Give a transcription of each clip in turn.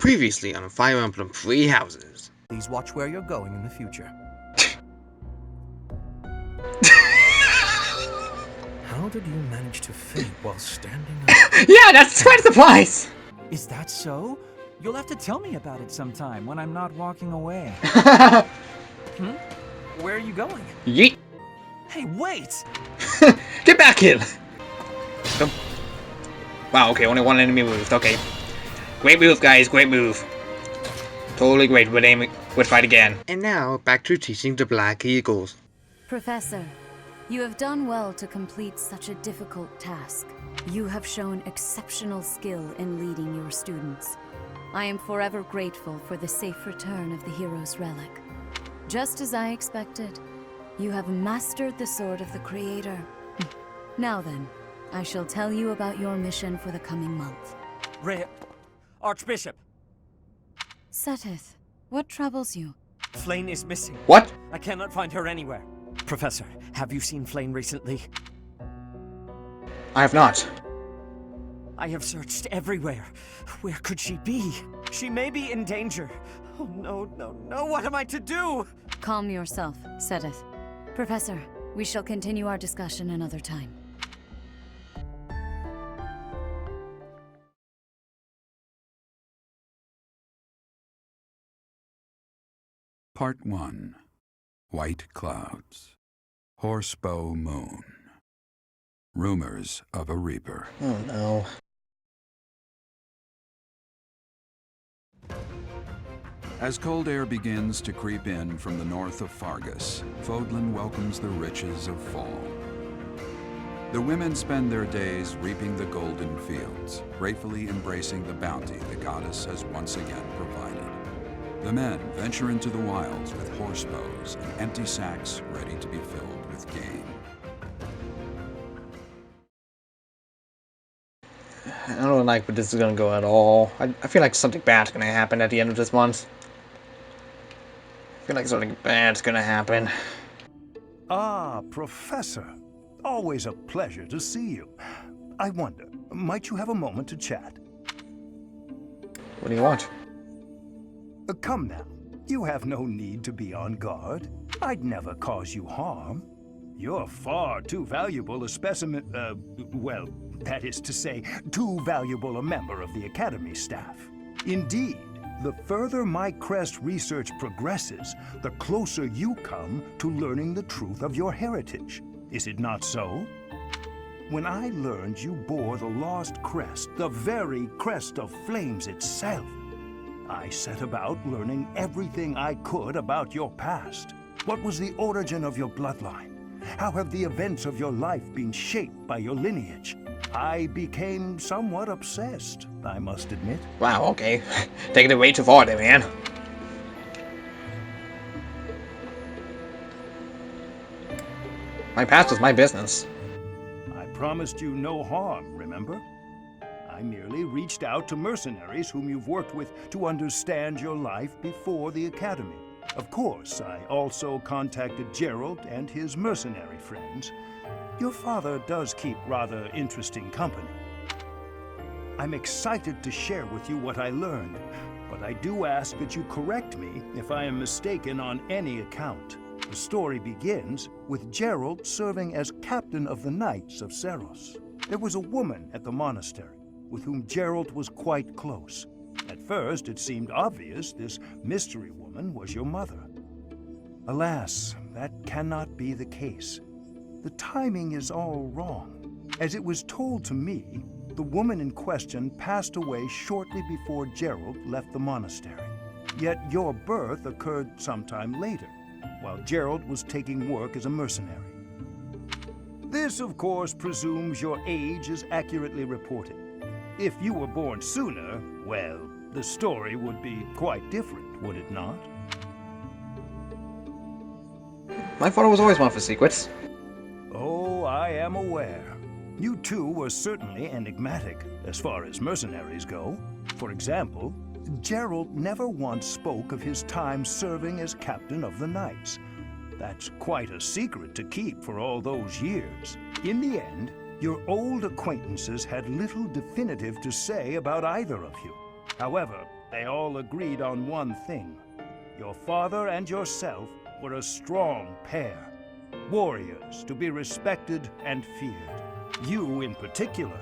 Previously on Fire Emblem Three Houses. Please watch where you're going in the future. How did you manage to faint while standing up? Yeah, that's quite a surprise! Is that so? You'll have to tell me about it sometime when I'm not walking away. Where are you going? Yeet! Hey, wait! Get back here! Wow, okay, only one enemy moved, okay. Great move, guys, great move. Totally great, would fight again. And now, back to teaching the Black Eagles. Professor, you have done well to complete such a difficult task. You have shown exceptional skill in leading your students. I am forever grateful for the safe return of the hero's relic. Just as I expected, you have mastered the Sword of the Creator. Now then, I shall tell you about your mission for the coming month. Archbishop! Seteth, what troubles you? Flayn is missing. What? I cannot find her anywhere. Professor, have you seen Flayn recently? I have not. I have searched everywhere. Where could she be? She may be in danger. Oh no, what am I to do? Calm yourself, Seteth. Professor, we shall continue our discussion another time. Part 1. White Clouds. Horsebow Moon. Rumors of a Reaper. Oh no. As cold air begins to creep in from the north of Fargus, Fodlan welcomes the riches of fall. The women spend their days reaping the golden fields, gratefully embracing the bounty the goddess has once again provided. The men venture into the wilds with horse bows and empty sacks ready to be filled with game. I don't like where this is gonna go at all. I feel like something bad's gonna happen at the end of this month. I feel like something bad's gonna happen. Ah, Professor. Always a pleasure to see you. I wonder, might you have a moment to chat? What do you want? Come now. You have no need to be on guard. I'd never cause you harm. You're far too valuable a specimen, well, that is to say, too valuable a member of the Academy staff. Indeed, the further my crest research progresses, the closer you come to learning the truth of your heritage. Is it not so? When I learned you bore the lost crest, the very crest of flames itself, I set about learning everything I could about your past. What was the origin of your bloodline? How have the events of your life been shaped by your lineage? I became somewhat obsessed, I must admit. Wow, okay. Taking it way too far there, man. My past was my business. I promised you no harm, remember? I merely reached out to mercenaries whom you've worked with to understand your life before the Academy. Of course, I also contacted Gerald and his mercenary friends. Your father does keep rather interesting company. I'm excited to share with you what I learned, but I do ask that you correct me if I am mistaken on any account. The story begins with Gerald serving as captain of the Knights of Seros. There was a woman at the monastery with whom Gerald was quite close. At first, it seemed obvious this mystery woman was your mother. Alas, that cannot be the case. The timing is all wrong. As it was told to me, the woman in question passed away shortly before Gerald left the monastery. Yet your birth occurred sometime later, while Gerald was taking work as a mercenary. This, of course, presumes your age is accurately reported. If you were born sooner, well, the story would be quite different, would it not? My father was always one for secrets. Oh, I am aware. You two were certainly enigmatic, as far as mercenaries go. For example, Gerald never once spoke of his time serving as captain of the Knights. That's quite a secret to keep for all those years. In the end, your old acquaintances had little definitive to say about either of you. However, they all agreed on one thing. Your father and yourself were a strong pair. Warriors to be respected and feared. You in particular.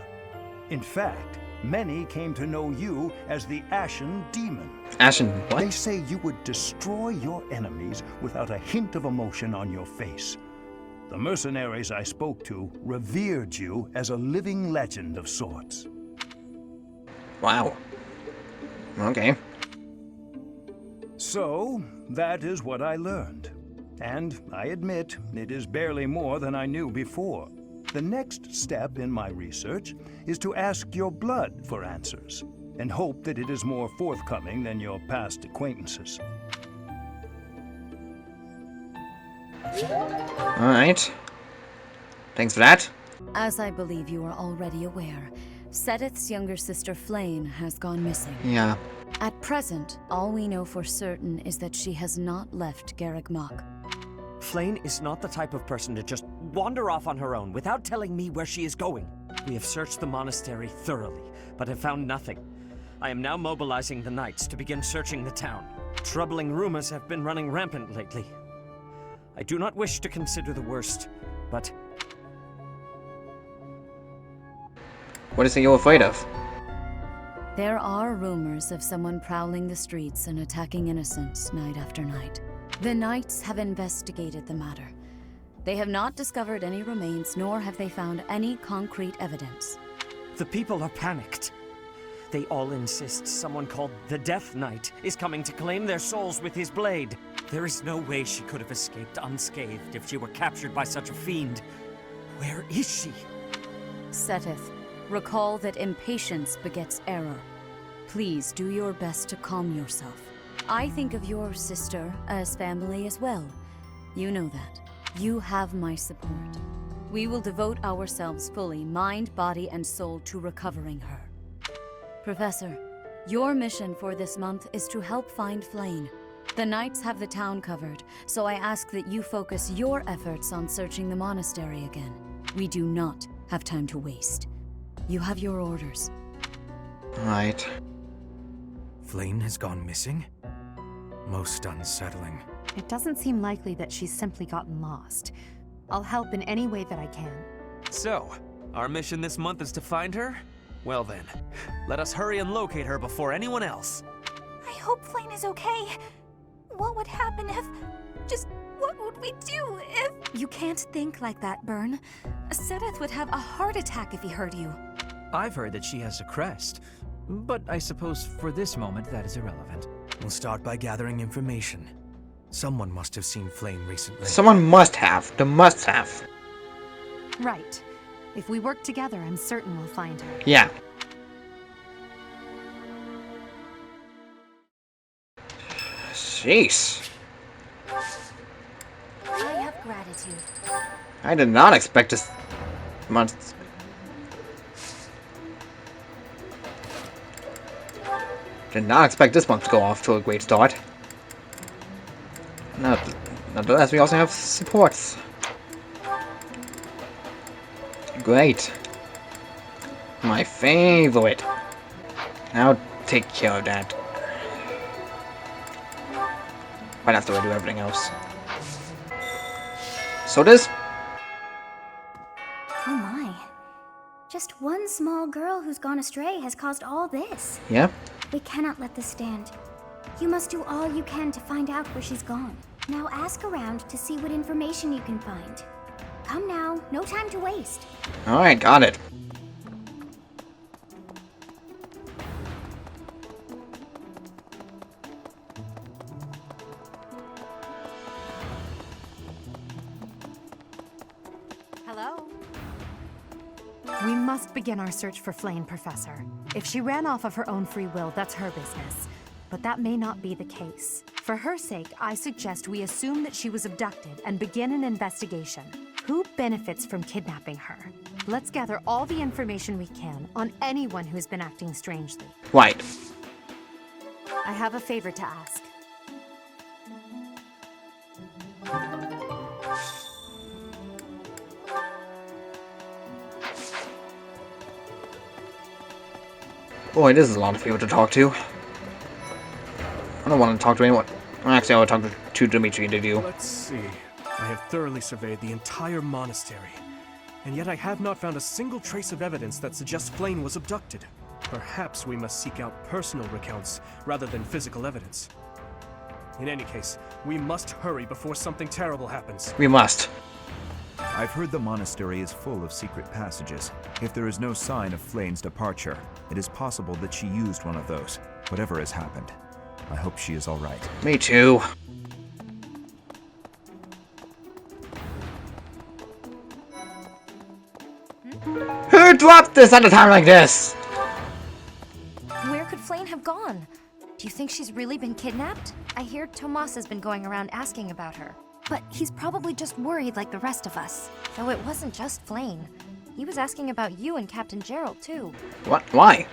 In fact, many came to know you as the Ashen Demon. Ashen, what? They say you would destroy your enemies without a hint of emotion on your face. The mercenaries I spoke to revered you as a living legend of sorts. Wow. Okay. So, that is what I learned. And I admit, it is barely more than I knew before. The next step in my research is to ask your blood for answers, and hope that it is more forthcoming than your past acquaintances. Alright. Thanks for that. As I believe you are already aware, Seteth's younger sister Flane has gone missing. Yeah. At present, all we know for certain is that she has not left Garreg Mach. Flane is not the type of person to just wander off on her own without telling me where she is going. We have searched the monastery thoroughly, but have found nothing. I am now mobilizing the knights to begin searching the town. Troubling rumors have been running rampant lately. I do not wish to consider the worst, but... What is it you're afraid of? There are rumors of someone prowling the streets and attacking innocents night after night. The knights have investigated the matter. They have not discovered any remains, nor have they found any concrete evidence. The people are panicked. They all insist someone called the Death Knight is coming to claim their souls with his blade. There is no way she could have escaped unscathed if she were captured by such a fiend. Where is she? Seteth, recall that impatience begets error. Please do your best to calm yourself. I think of your sister as family as well. You know that. You have my support. We will devote ourselves fully, mind, body, and soul to recovering her. Professor, your mission for this month is to help find Flane. The knights have the town covered, so I ask that you focus your efforts on searching the monastery again. We do not have time to waste. You have your orders. Alright. Flane has gone missing? Most unsettling. It doesn't seem likely that she's simply gotten lost. I'll help in any way that I can. So, our mission this month is to find her? Well then, let us hurry and locate her before anyone else. I hope Flane is okay. What would happen if... Just what would we do if... You can't think like that, Byrne. Seteth would have a heart attack if he heard you. I've heard that she has a crest, but I suppose for this moment that is irrelevant. We'll start by gathering information. Someone must have seen Flane recently. Someone must have. The must have. Right. If we work together, I'm certain we'll find her. Yeah. Jeez. I have gratitude. I did not expect this month. Did not expect this month to go off to a great start. Nonetheless, we also have supports. Great. My favorite. Now take care of that. Right after I do everything else. So this. Oh my. Just one small girl who's gone astray has caused all this. Yeah. We cannot let this stand. You must do all you can to find out where she's gone. Now ask around to see what information you can find. Come now, no time to waste. Alright, got it. Hello? We must begin our search for Flane, Professor. If she ran off of her own free will, that's her business. But that may not be the case. For her sake, I suggest we assume that she was abducted and begin an investigation. Who benefits from kidnapping her? Let's gather all the information we can on anyone who's been acting strangely. Right. I have a favor to ask. Boy, this is a lot of people to talk to. don't want to talk to anyone. Actually, I will talk to Dimitri, did you? Let's see. I have thoroughly surveyed the entire monastery, and yet I have not found a single trace of evidence that suggests Flame was abducted. Perhaps we must seek out personal recounts rather than physical evidence. In any case, we must hurry before something terrible happens. We must. I've heard the monastery is full of secret passages. If there is no sign of Flane's departure, it is possible that she used one of those. Whatever has happened, I hope she is all right. Me too. Who dropped this at a time like this? Where could Flame have gone? Do you think she's really been kidnapped? I hear Tomas has been going around asking about her. But he's probably just worried like the rest of us. Though it wasn't just Flame. He was asking about you and Captain Gerald, too. What? Why?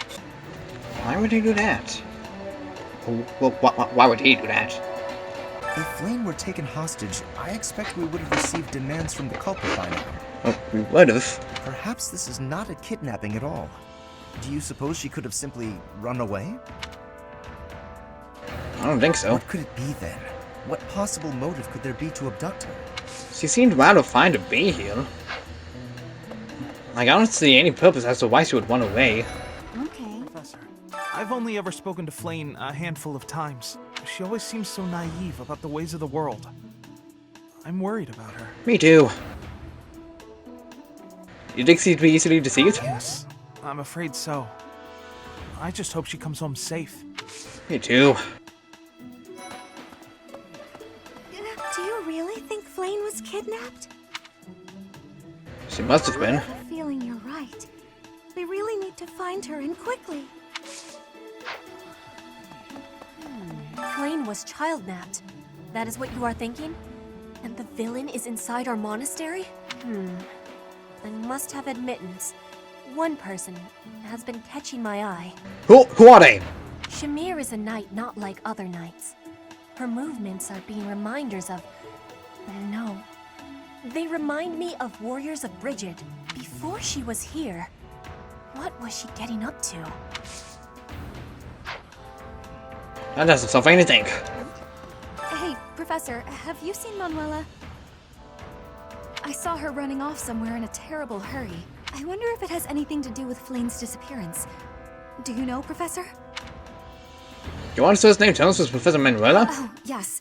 Why would he do that? Well, why would he do that? If Flame were taken hostage, I expect we would have received demands from the culprit by now. Well, we would have. Perhaps this is not a kidnapping at all. Do you suppose she could have simply run away? I don't think so. What could it be then? What possible motive could there be to abduct her? She seemed rather fine to be here. Like, I don't see any purpose as to why she would run away. Okay. Professor, I've only ever spoken to Flane a handful of times. She always seems so naive about the ways of the world. I'm worried about her. Me too. You think she'd be easily deceived? Yes, I'm afraid so. I just hope she comes home safe. Me too. Do you really think Flame was kidnapped? She must have been. I have a feeling you're right. We really need to find her, and quickly. Flame was child-napped. That is what you are thinking? And the villain is inside our monastery? I must have admittance. One person has been catching my eye. Who are they? Shamir is a knight not like other knights. Her movements are being reminders of... No. They remind me of warriors of Brigid. Before she was here, what was she getting up to? That doesn't solve anything. Hey, Professor, have you seen Manuela? I saw her running off somewhere in a terrible hurry. I wonder if it has anything to do with Flame's disappearance. Do you know, Professor? You want to say his name? Tell us was Professor Manuela? Oh, yes.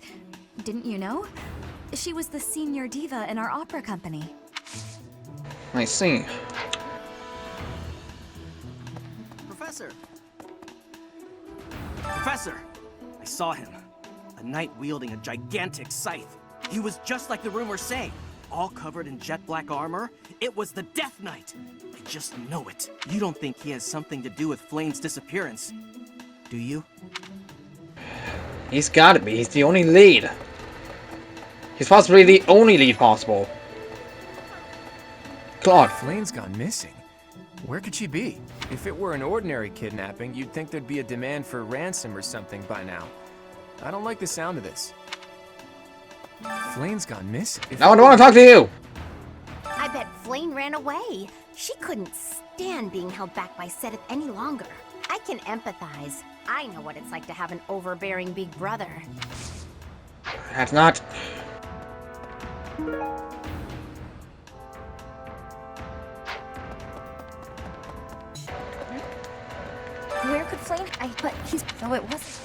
Didn't you know? She was the senior diva in our opera company. I see. Professor! Professor! I saw him. A knight wielding a gigantic scythe. He was just like the rumors say. All covered in jet black armor. It was the Death Knight. I just know it. You don't think he has something to do with Flame's disappearance, do you? He's gotta be. He's the only lead. He's possibly the only lead possible. God. Flane's gone missing. Where could she be? If it were an ordinary kidnapping, you'd think there'd be a demand for ransom or something by now. I don't like the sound of this. Flane's gone missing. Now I don't want to talk to you! I bet Flame ran away. She couldn't stand being held back by Sedith any longer. I can empathize. I know what it's like to have an overbearing big brother. That's not... Where could Flame... But he's... So it wasn't...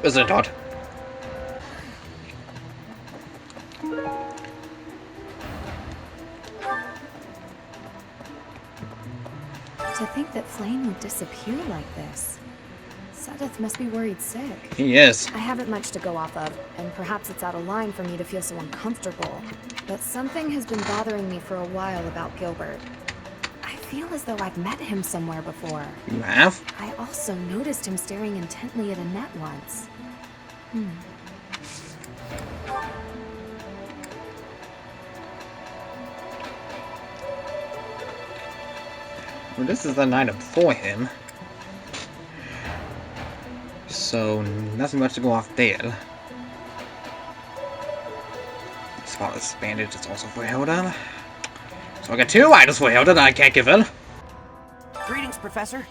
Isn't it odd? To think that Flame would disappear like this. Sedith must be worried sick. He is. I haven't much to go off of, and perhaps it's out of line for me to feel so uncomfortable. But something has been bothering me for a while about Gilbert. I feel as though I've met him somewhere before. You have? I also noticed him staring intently at Annette once. Well, this is the night before him. So, nothing much to go off there. Well, this bandage is also for Hilda. So I got 2 items for Hilda that I can't give in. Greetings, Professor.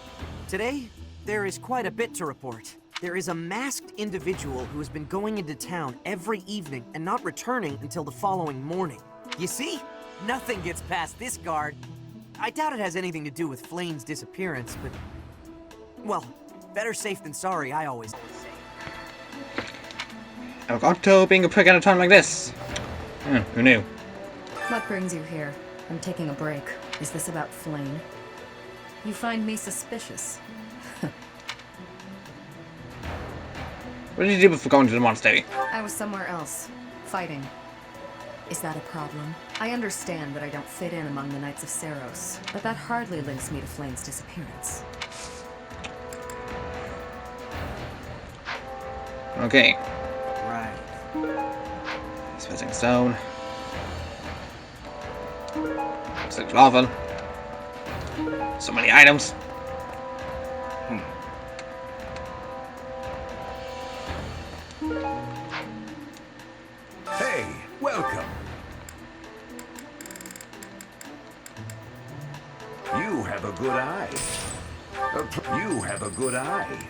Today, there is quite a bit to report. There is a masked individual who has been going into town every evening and not returning until the following morning. You see? Nothing gets past this guard. I doubt it has anything to do with Flane's disappearance, but... well, better safe than sorry, I always say. Elgato being a prick at a time like this. Who knew? What brings you here? I'm taking a break. Is this about Flane? You find me suspicious. What did you do before going to the monastery? I was somewhere else, fighting. Is that a problem? I understand that I don't fit in among the Knights of Seiros, but that hardly links me to Flane's disappearance. Okay. Right. Smithing stone. Six lava. So many items. Hey, welcome. You have a good eye. You have a good eye.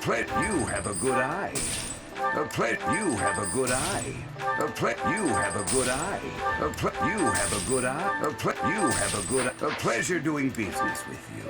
You have a good eye. You have a good eye. You have a good eye. You have a good eye. You have a good eye. A pleasure doing business with you.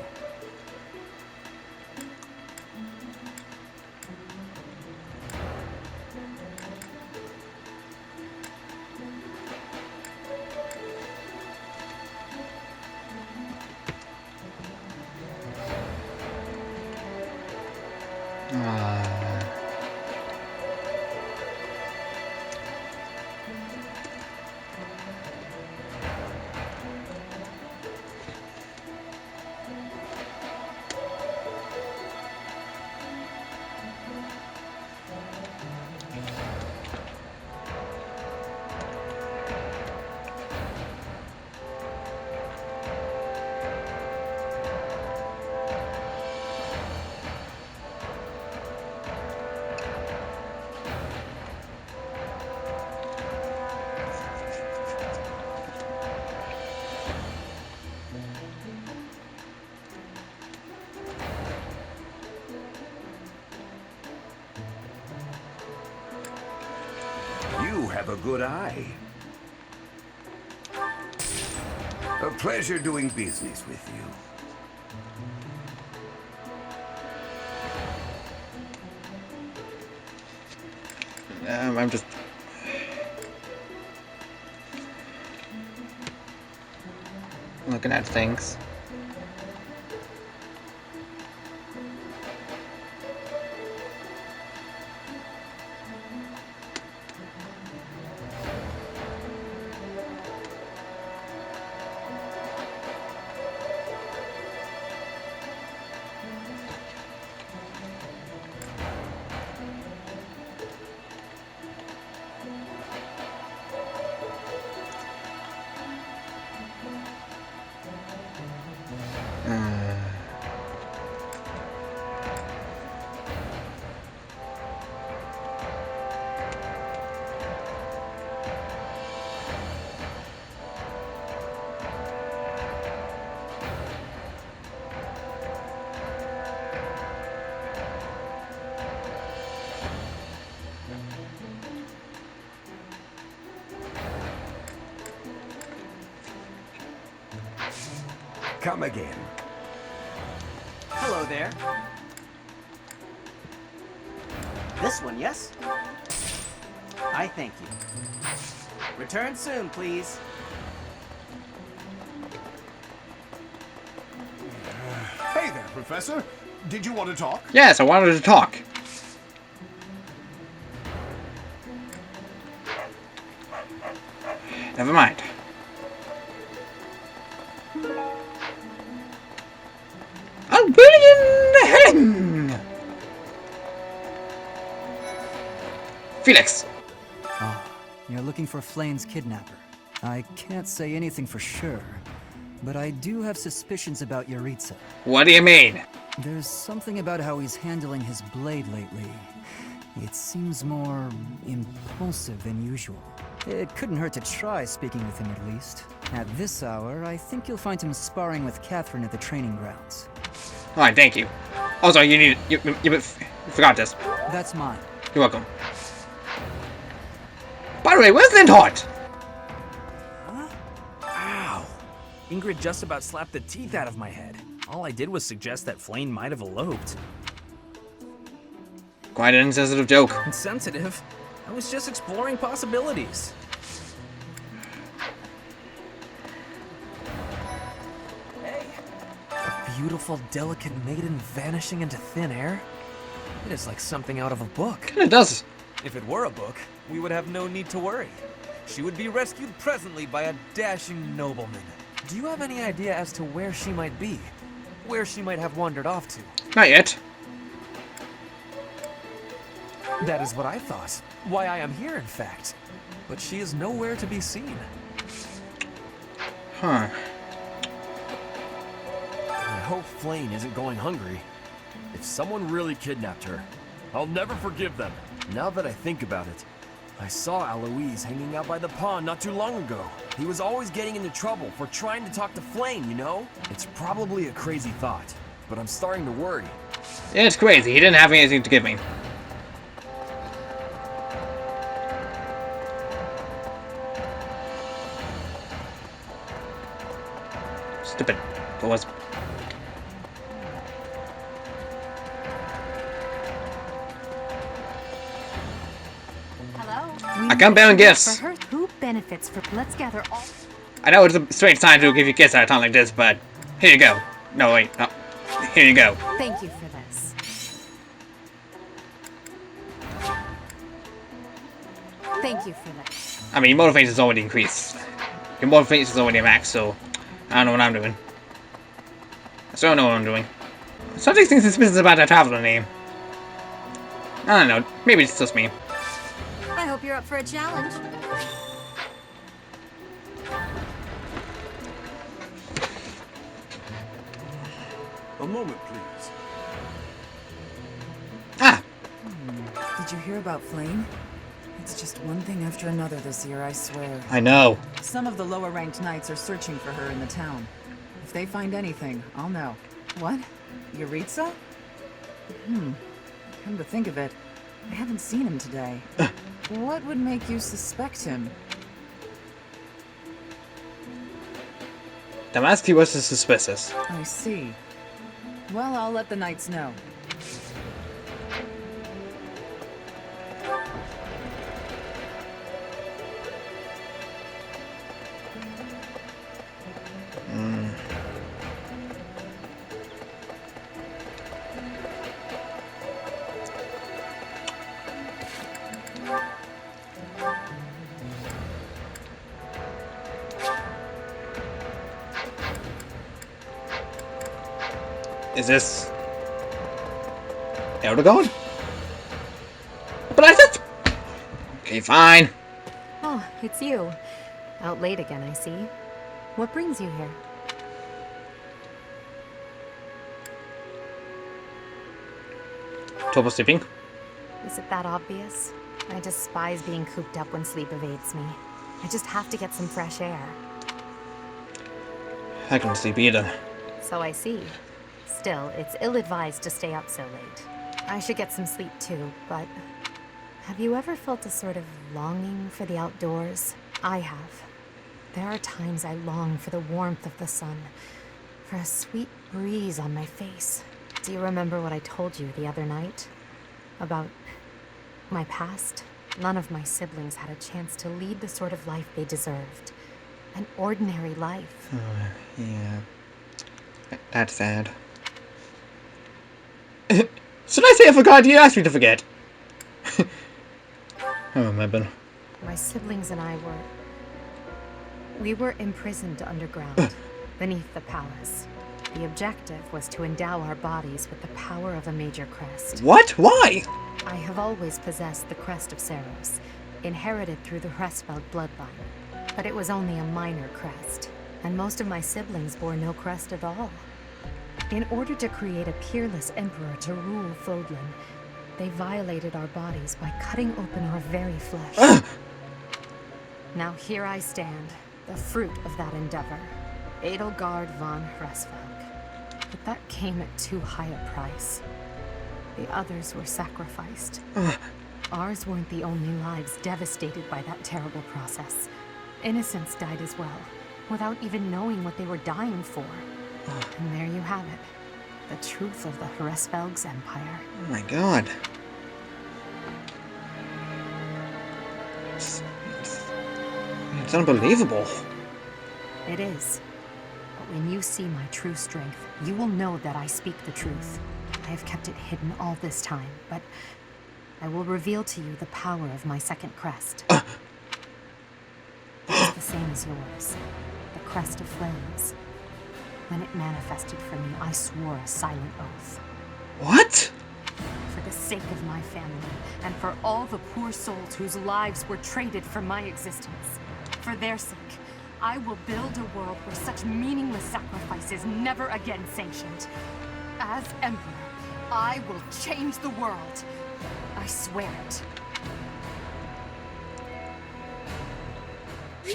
You have a good eye. A pleasure doing business with you. I'm just... looking at things. Come again. Hello there. This one, yes? I thank you. Return soon, please. Hey there, Professor. Did you want to talk? Yes, I wanted to talk. Never mind. Felix! Oh, you're looking for Flane's kidnapper. I can't say anything for sure, but I do have suspicions about Yaritza. What do you mean? There's something about how he's handling his blade lately. It seems more impulsive than usual. It couldn't hurt to try speaking with him at least. At this hour, I think you'll find him sparring with Catherine at the training grounds. Alright, thank you. Also, you forgot this. That's mine. You're welcome. By the way, where's Lindhart? Ow! Ingrid just about slapped the teeth out of my head. All I did was suggest that Flane might have eloped. Quite an insensitive joke. Insensitive? I was just exploring possibilities. Hey! A beautiful, delicate maiden vanishing into thin air? It is like something out of a book. It does. If it were a book, we would have no need to worry. She would be rescued presently by a dashing nobleman. Do you have any idea as to where she might be? Where she might have wandered off to? Not yet. That is what I thought. Why I am here, in fact. But she is nowhere to be seen. Huh. I hope Flane isn't going hungry. If someone really kidnapped her, I'll never forgive them. Now that I think about it, I saw Aloise hanging out by the pond not too long ago. He was always getting into trouble for trying to talk to Flane, you know? It's probably a crazy thought, but I'm starting to worry. Yeah, it's crazy. He didn't have anything to give me. Stupid doors. I can't bear gifts. For her, who benefits from? Let's gather all. I know it's a strange time to give you gifts at a time like this, but here you go. No, wait, no. Here you go. Thank you for this. Thank you for this. I mean, your motivation is already increased. Your motivation is already max, so I don't know what I'm doing. I still don't know what I'm doing. Something seems suspicious about that traveler name. I don't know. Maybe it's just me. I hope you're up for a challenge. A moment, please. Did you hear about Flane? It's just one thing after another this year, I swear. I know. Some of the lower-ranked knights are searching for her in the town. If they find anything, I'll know. What? Yuritsa? Come to think of it, I haven't seen him today. What would make you suspect him? Damaski was suspicious. I see. Well, I'll let the knights know. Is this Eldergod? But I said. Okay, fine. Oh, it's you. Out late again, I see. What brings you here? Trouble sleeping? Is it that obvious? I despise being cooped up when sleep evades me. I just have to get some fresh air. I couldn't sleep either. So I see. Still, it's ill-advised to stay up so late. I should get some sleep too, but... Have you ever felt a sort of longing for the outdoors? I have. There are times I long for the warmth of the sun, for a sweet breeze on my face. Do you remember what I told you the other night? About my past? None of my siblings had a chance to lead the sort of life they deserved. An ordinary life. Yeah. That's sad. Should I say I forgot? You asked me to forget. I remember. My siblings and I we were imprisoned underground, beneath the palace. The objective was to endow our bodies with the power of a major crest. What? Why? I have always possessed the crest of Saros, inherited through the Hresfeld bloodline. But it was only a minor crest, and most of my siblings bore no crest at all. In order to create a peerless emperor to rule Fodlan, they violated our bodies by cutting open our very flesh. Now here I stand, the fruit of that endeavor. Edelgard von Hresvelg. But that came at too high a price. The others were sacrificed. Ours weren't the only lives devastated by that terrible process. Innocents died as well, without even knowing what they were dying for. And there you have it. The truth of the Hresvelg's empire. Oh my god. It's unbelievable. It is. But when you see my true strength, you will know that I speak the truth. I have kept it hidden all this time, but I will reveal to you the power of my second crest. It's the same as yours. The crest of flames. When it manifested for me, I swore a silent oath. What? For the sake of my family, and for all the poor souls whose lives were traded for my existence. For their sake, I will build a world where such meaningless sacrifice is never again sanctioned. As Emperor, I will change the world. I swear it.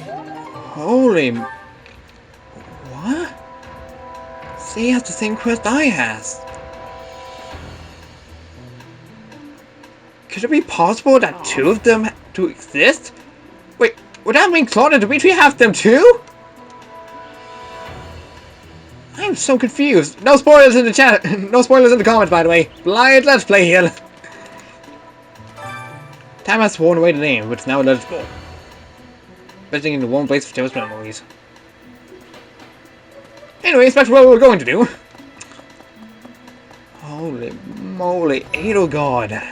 Holy... What? See, he has the same quest I has. Could it be possible that two of them to exist? Wait, would that mean Claudia Dimitri have them too? I'm so confused. No spoilers in the chat. No spoilers in the comments, by the way. Blind Let's Play here. Time has worn away the name, but it's now legible. Visiting in the one place of Tim's memories. Anyways, back to what we're going to do. Holy moly, Edelgard. There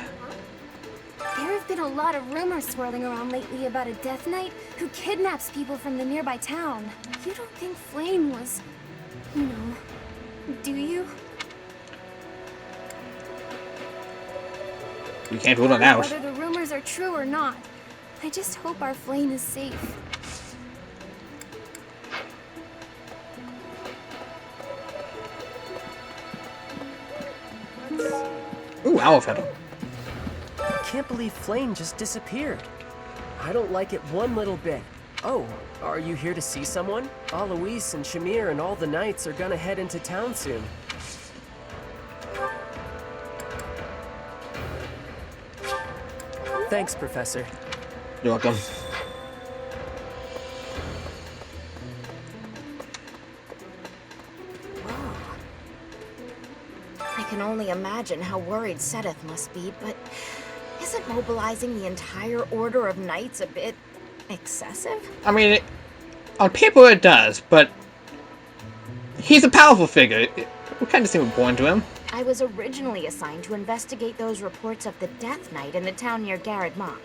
have been a lot of rumors swirling around lately about a Death Knight who kidnaps people from the nearby town. You don't think Flame was... no. Do you? You can't rule it out. Whether the rumors are true or not, I just hope our Flame is safe. Ooh, owl feather. I can't believe Flame just disappeared. I don't like it one little bit. Oh, are you here to see someone? Alois and Shamir and all the knights are gonna head into town soon. Thanks, Professor. You're welcome. I can only imagine how worried Sedith must be, but isn't mobilizing the entire Order of Knights a bit excessive? I mean, on paper it does, but he's a powerful figure. It would kind of seem important to him. I was originally assigned to investigate those reports of the Death Knight in the town near Garrett Mock.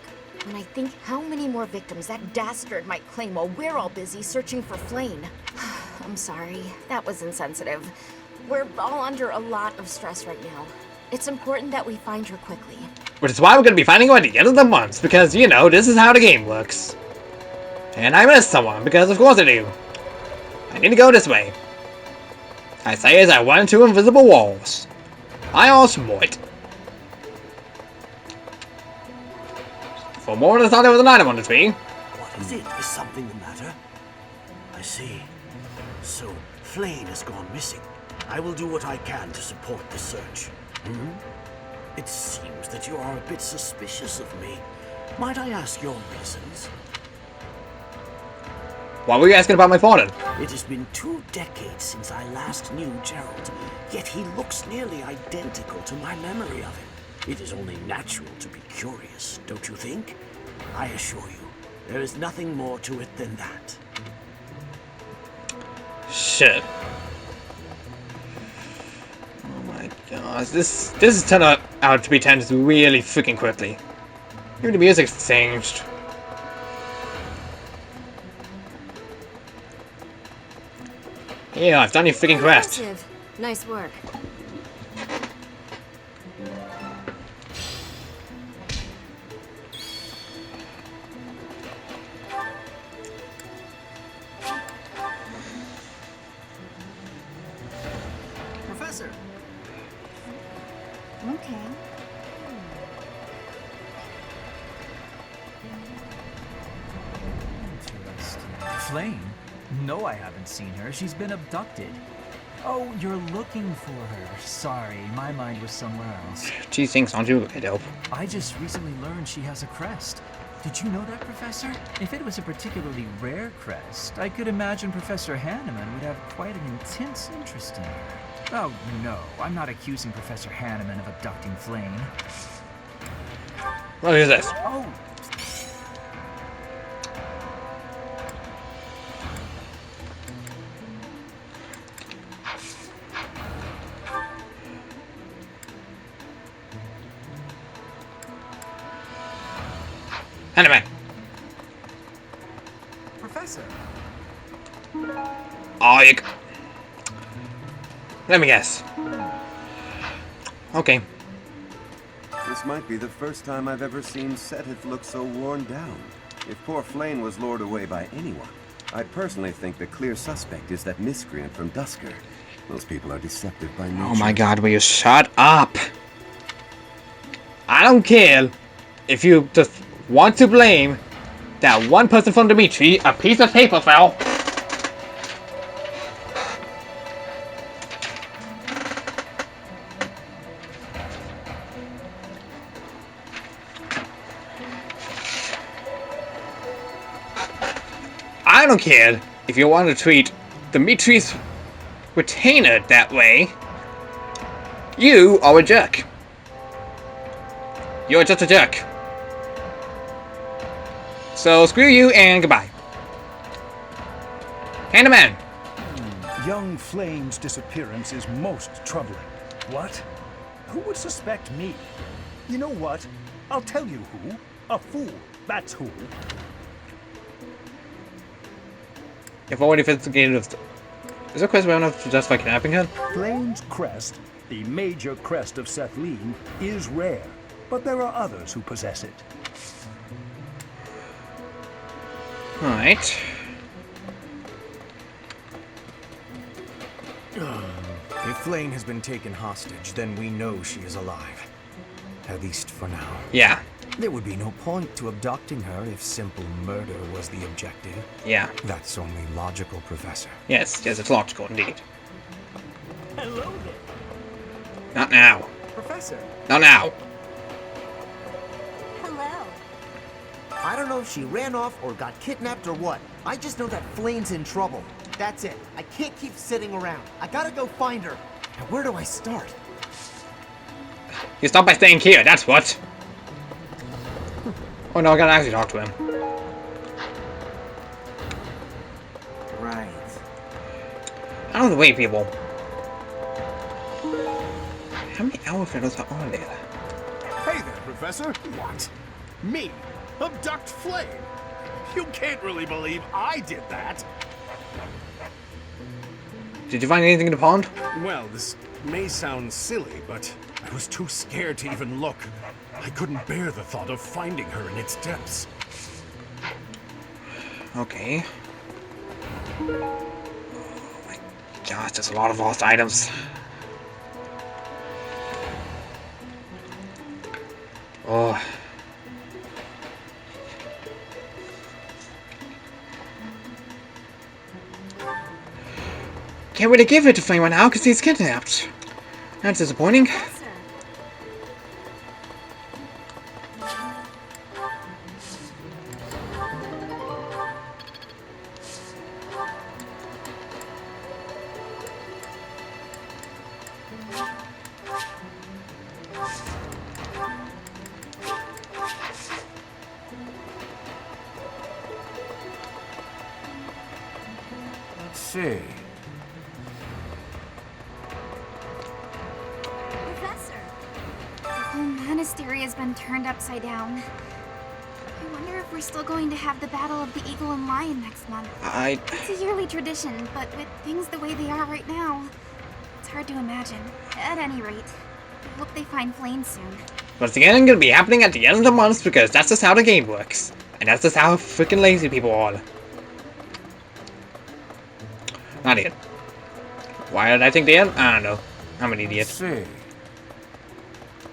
When I think how many more victims that dastard might claim while we're all busy searching for Flame. I'm sorry, that was insensitive. We're all under a lot of stress right now. It's important that we find her quickly. Which is why we're going to be finding her at the end of the month, because, you know, this is how the game works. And I missed someone, because of course I do. I need to go this way. I say as I run into invisible walls. I also it. For more than I thought there was an item on the tree. What is it? Is something the matter? I see. So, Flame has gone missing. I will do what I can to support the search. It seems that you are a bit suspicious of me. Might I ask your reasons? Why were you asking about my father? It has been 2 decades since I last knew Gerald, yet he looks nearly identical to my memory of him. It is only natural to be curious, don't you think? I assure you, there is nothing more to it than that. Shit. Oh my gosh, this is turning out to be tense really freaking quickly. Even the music's changed. Yeah, I've done your freaking quest. Nice work. Professor! Okay. Flame? No, I haven't seen her. She's been abducted. Oh, you're looking for her. Sorry, my mind was somewhere else. She thinks, aren't you? Dope. I just recently learned she has a crest. Did you know that, Professor? If it was a particularly rare crest, I could imagine Professor Hanneman would have quite an intense interest in her. Oh, no, I'm not accusing Professor Hanneman of abducting Flame. What is this? Oh! Anyway. Professor! Oh, you... Let me guess. Okay. This might be the first time I've ever seen Seteth look so worn down. If poor Flame was lured away by anyone, I personally think the clear suspect is that miscreant from Dusker. Those people are deceptive by nature. Oh my god, will you shut up? I don't care if you just want to blame that one person from Dimitri, a piece of paper fell. I don't care if you want to treat Dimitri's retainer that way. You are a jerk. You're just a jerk. So screw you and goodbye. Hanneman. Young Flame's disappearance is most troubling. What? Who would suspect me? You know what? I'll tell you who. A fool. That's who. If already investigated, is there a quest we don't have to justify kidnapping her? Flame's crest, the major crest of Sethlene, is rare, but there are others who possess it. Alright. If Flame has been taken hostage, then we know she is alive. At least for now. Yeah. There would be no point to abducting her if simple murder was the objective. Yeah. That's only logical, Professor. Yes, it's logical indeed. Hello there. Not now. Professor. Not now. Hello. I don't know if she ran off or got kidnapped or what. I just know that Flame's in trouble. That's it. I can't keep sitting around. I gotta go find her. Now, where do I start? You stop by staying here, that's what. Oh no, I gotta actually talk to him. Right. Out of the way, people. How many outfitters are on there? Hey there, Professor. What? Me? Abduct Flame? You can't really believe I did that. Did you find anything in the pond? Well, this may sound silly, but I was too scared to even look. I couldn't bear the thought of finding her in its depths. Okay. Oh my gosh, there's a lot of lost items. Oh. Can't really give it to Flame right now because he's kidnapped. That's disappointing. Let's see. Professor! The whole monastery has been turned upside down. I wonder if we're still going to have the Battle of the Eagle and Lion next month. It's a yearly tradition, but with things the way they are right now, it's hard to imagine. At any rate, I hope they find Flame soon. But it's again gonna be happening at the end of the month because that's just how the game works. And that's just how freaking lazy people are. Not yet. Why did I think the end? I don't know. I'm an idiot. See.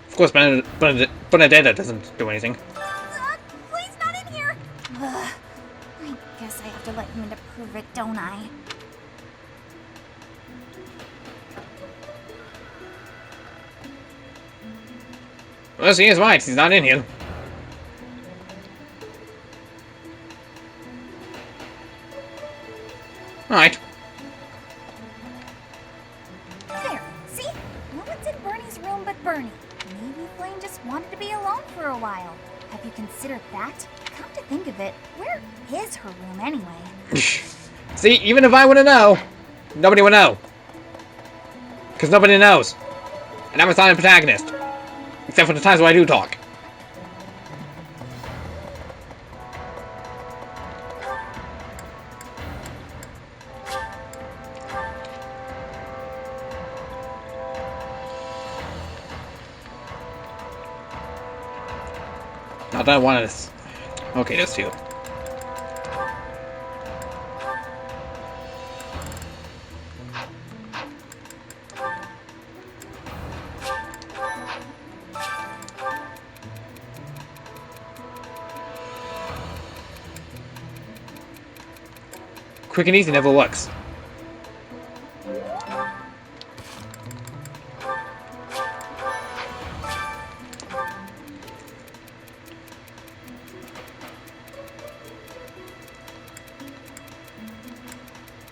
Of course, Benedetta doesn't do anything. Flame's not in here! Ugh. I guess I have to let him into prove it, don't I? Well, he is right. He's not in here. Alright. There, see? No one's in Bernie's room but Bernie. Maybe Flame just wanted to be alone for a while. Have you considered that? Come to think of it, where is her room anyway? See, even if I wouldn't know, nobody would know. Because nobody knows. And I'm a silent protagonist. Except for the times where I do talk. Not that I wanted this. Okay, there's two. Quick and easy never works.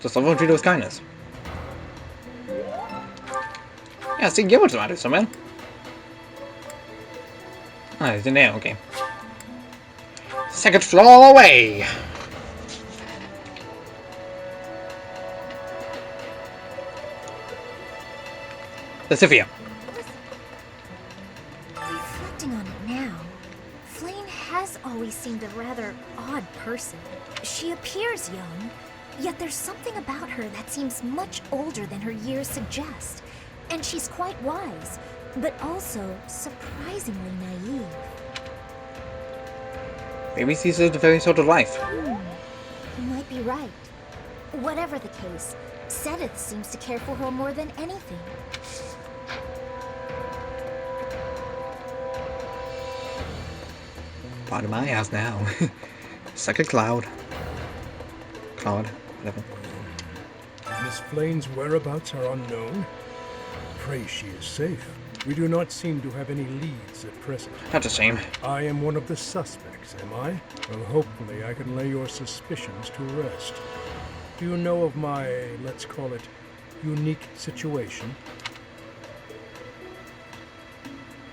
Just someone treat it with kindness. Yeah, see, give it to matter, so man. Ah, it's in there, okay. Second floor away! The Sophia. Reflecting on it now, Flame has always seemed a rather odd person. She appears young, yet there's something about her that seems much older than her years suggest. And she's quite wise, but also surprisingly naive. Maybe she's lived a very sort of life. You might be right. Whatever the case, Sedith seems to care for her more than anything. Part of my house now. It's like a cloud. Cloud, whatever. Miss Flane's whereabouts are unknown. Pray she is safe. We do not seem to have any leads at present. That's a shame. I am one of the suspects, am I? Well, hopefully I can lay your suspicions to rest. Do you know of my, let's call it, unique situation?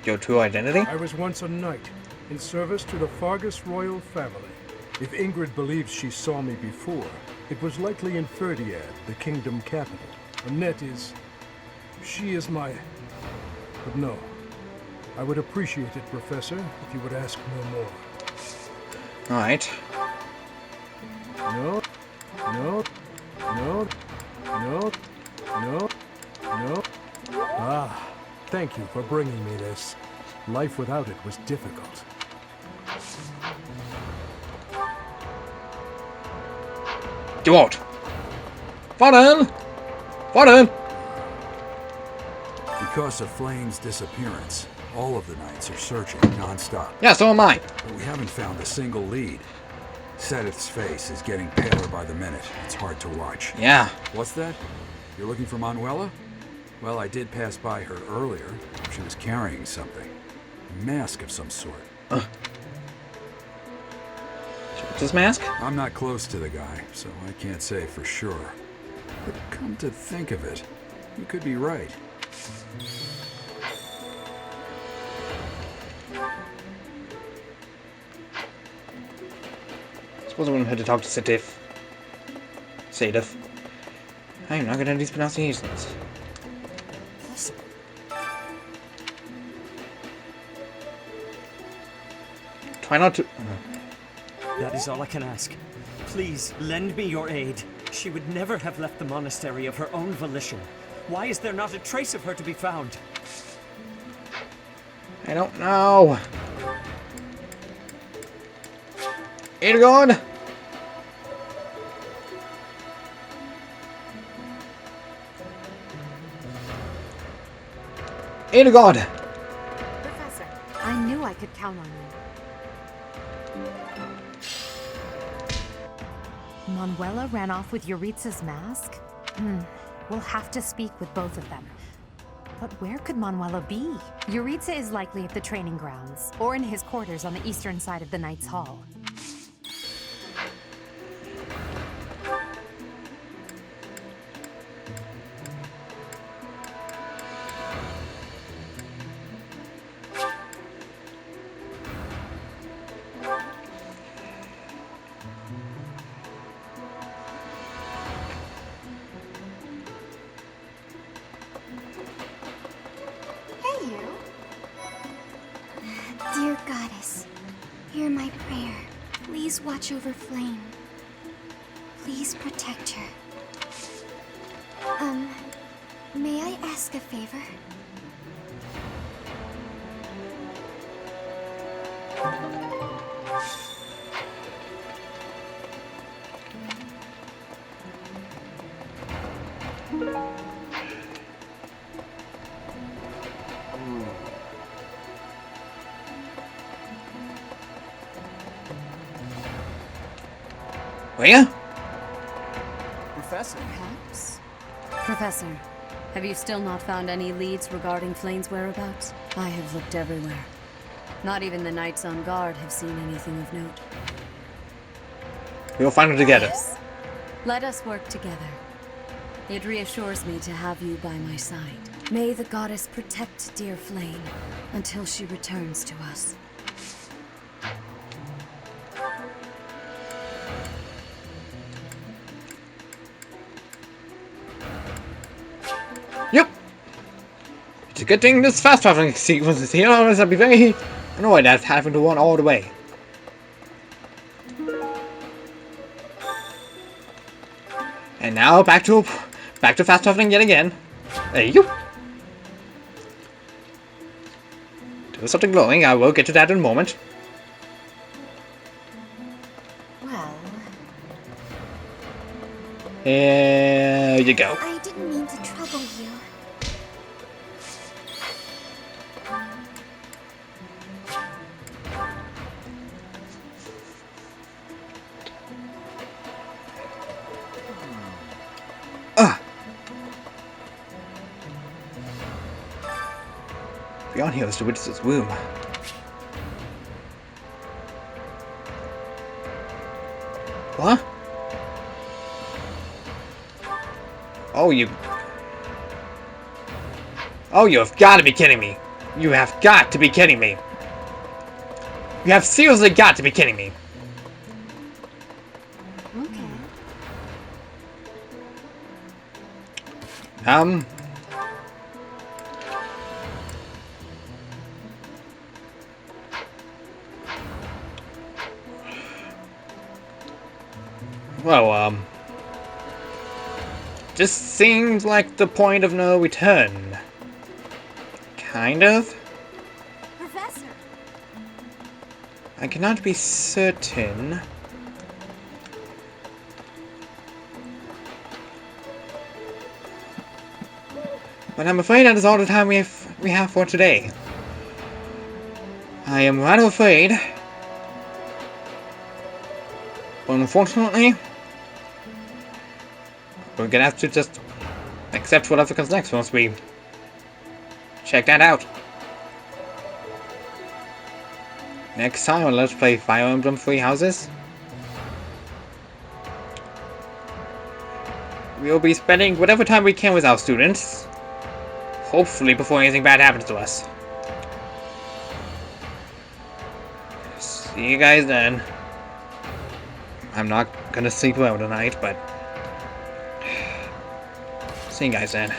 Your true identity? I was once a knight, in service to the Fargus royal family. If Ingrid believes she saw me before, it was likely in Ferdiad, the kingdom capital. Annette is... she is my... but no. I would appreciate it, Professor, if you would ask no more. Alright. No. No. No. No. No. No. Ah, thank you for bringing me this. Life without it was difficult. You won't. Pardon! Pardon! Because of Flame's disappearance, all of the knights are searching non-stop. Yeah, so am I. But we haven't found a single lead. Sedith's face is getting paler by the minute. It's hard to watch. Yeah. What's that? You're looking for Manuela? Well, I did pass by her earlier. She was carrying something. A mask of some sort. What's this mask? I'm not close to the guy, so I can't say for sure. But come to think of it, you could be right. I suppose I wouldn't have had to talk to Sedith. I am not good at these pronunciations. Try not to... That is all I can ask. Please, lend me your aid. She would never have left the monastery of her own volition. Why is there not a trace of her to be found? I don't know. Aragorn! Aragorn! Professor, I knew I could count on you. Manuela ran off with Yuritsa's mask? We'll have to speak with both of them. But where could Manuela be? Yuritsa is likely at the training grounds, or in his quarters on the eastern side of the Knight's Hall. Dear Goddess, hear my prayer. Please watch over Flame. Please protect her. May I ask a favor? Where? Professor? Perhaps? Professor, have you still not found any leads regarding Flane's whereabouts? I have looked everywhere. Not even the knights on guard have seen anything of note. We'll find her together. Yes. Let us work together. It reassures me to have you by my side. May the goddess protect dear Flame until she returns to us. Yep. It's a good thing this fast traveling sequence is here, otherwise I'd be very annoyed at having to run all the way. And now back to fast traveling yet again. There you go. There's something glowing. I will get to that in a moment. Well, Here you go. I didn't mean to trouble you. Beyond here is the witness's womb. What? Oh, you have got to be kidding me. You have got to be kidding me. You have seriously got to be kidding me. Okay. Well, just seems like the point of no return. Kind of? Professor! I cannot be certain. But I'm afraid that is all the time we have for today. I am rather afraid. But unfortunately, we're gonna have to just accept whatever comes next once we check that out. Next time on Let's Play Fire Emblem Three Houses, we'll be spending whatever time we can with our students, hopefully before anything bad happens to us. See you guys then. I'm not gonna sleep well tonight, but see you guys then.